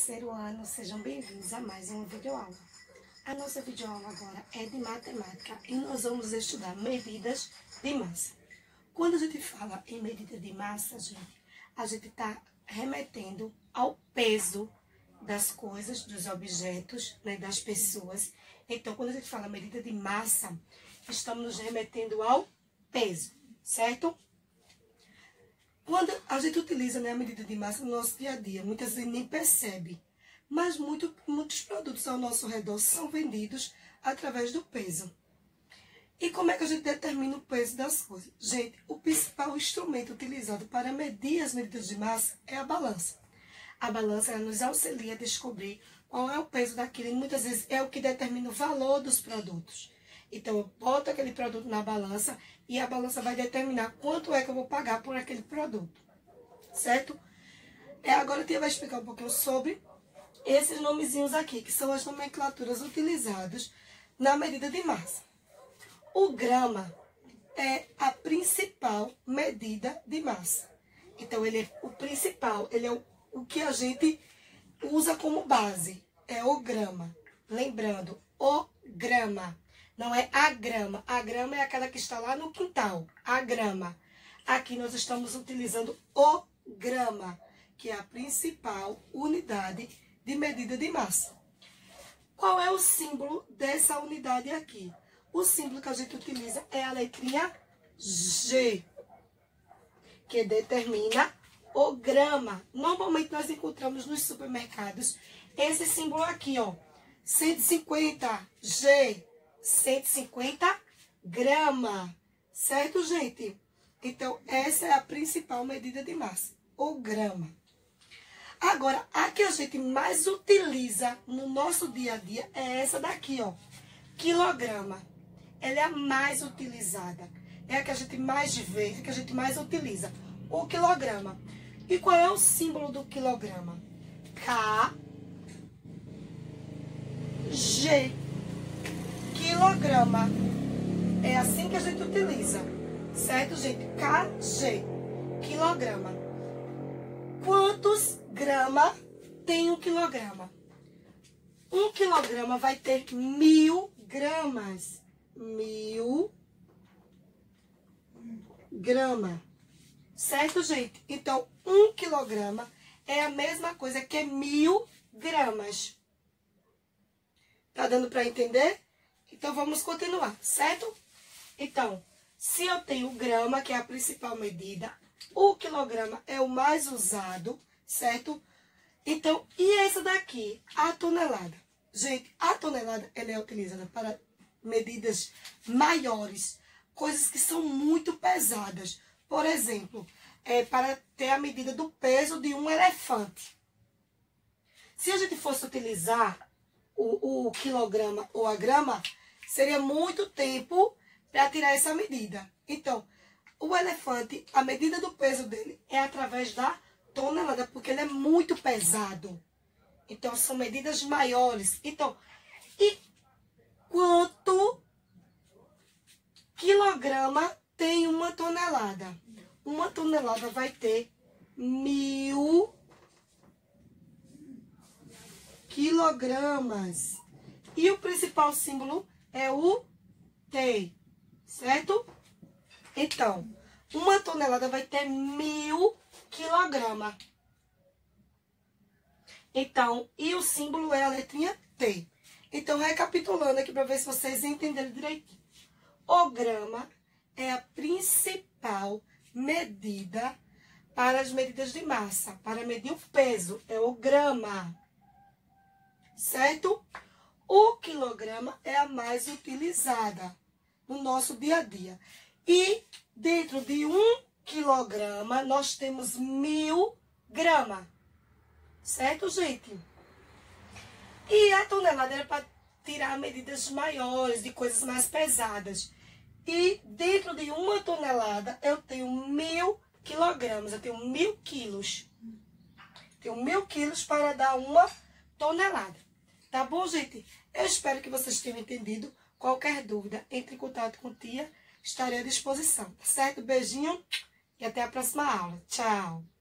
terceiro ano, sejam bem-vindos a mais uma videoaula. A nossa videoaula agora é de matemática e nós vamos estudar medidas de massa. Quando a gente fala em medida de massa, a gente está remetendo ao peso das coisas, dos objetos, né, das pessoas. Então, quando a gente fala medida de massa, estamos nos remetendo ao peso, certo? Quando a gente utiliza, né, a medida de massa no nosso dia a dia, muitas vezes nem percebe, mas muitos produtos ao nosso redor são vendidos através do peso. E como é que a gente determina o peso das coisas? Gente, o principal instrumento utilizado para medir as medidas de massa é a balança. A balança ela nos auxilia a descobrir qual é o peso daquilo e muitas vezes é o que determina o valor dos produtos. Então, eu boto aquele produto na balança e a balança vai determinar quanto é que eu vou pagar por aquele produto, certo? Agora a tia vai explicar um pouquinho sobre esses nomezinhos aqui, que são as nomenclaturas utilizadas na medida de massa. O grama é a principal medida de massa. Então, ele é o principal, ele é o que a gente usa como base, é o grama. Lembrando, o grama. Não é a grama. A grama é aquela que está lá no quintal. A grama. Aqui nós estamos utilizando o grama, que é a principal unidade de medida de massa. Qual é o símbolo dessa unidade aqui? O símbolo que a gente utiliza é a letrinha G, que determina o grama. Normalmente nós encontramos nos supermercados esse símbolo aqui, ó. 150 G. 150 grama, certo, gente? Então, essa é a principal medida de massa, o grama. Agora, a que a gente mais utiliza no nosso dia a dia é essa daqui, ó, quilograma. Ela é a mais utilizada, é a que a gente mais vê, é a que a gente mais utiliza, o quilograma. E qual é o símbolo do quilograma? K, G. Quilograma. É assim que a gente utiliza. Certo, gente? KG. Quilograma. Quantos gramas tem um quilograma? Um quilograma vai ter 1000 gramas. 1000 gramas. Certo, gente? Então, um quilograma é a mesma coisa que 1000 gramas. Tá dando para entender? Então, vamos continuar, certo? Então, se eu tenho o grama, que é a principal medida, o quilograma é o mais usado, certo? Então, e essa daqui, a tonelada? Gente, a tonelada, ela é utilizada para medidas maiores, coisas que são muito pesadas. Por exemplo, para ter a medida do peso de um elefante. Se a gente fosse utilizar o quilograma ou a grama, seria muito tempo para tirar essa medida. Então, o elefante, a medida do peso dele é através da tonelada, porque ele é muito pesado. Então, são medidas maiores. Então, e quanto quilograma tem uma tonelada? Uma tonelada vai ter 1000 quilogramas. E o principal símbolo é o T, certo? Então, uma tonelada vai ter 1000 quilogramas. Então, e o símbolo é a letrinha T. Então, recapitulando aqui para ver se vocês entenderam direitinho. O grama é a principal medida para as medidas de massa. Para medir o peso, é o grama. Certo? O quilograma é a mais utilizada no nosso dia a dia. E dentro de 1 quilograma, nós temos 1000 gramas. Certo, gente? E a tonelada era para tirar medidas maiores, de coisas mais pesadas. E dentro de 1 tonelada, eu tenho 1000 quilogramas. Eu tenho 1000 quilos. Tenho 1000 quilos para dar 1 tonelada. Tá bom, gente? Eu espero que vocês tenham entendido. Qualquer dúvida, entre em contato com a tia. Estarei à disposição, tá certo? Beijinho e até a próxima aula. Tchau!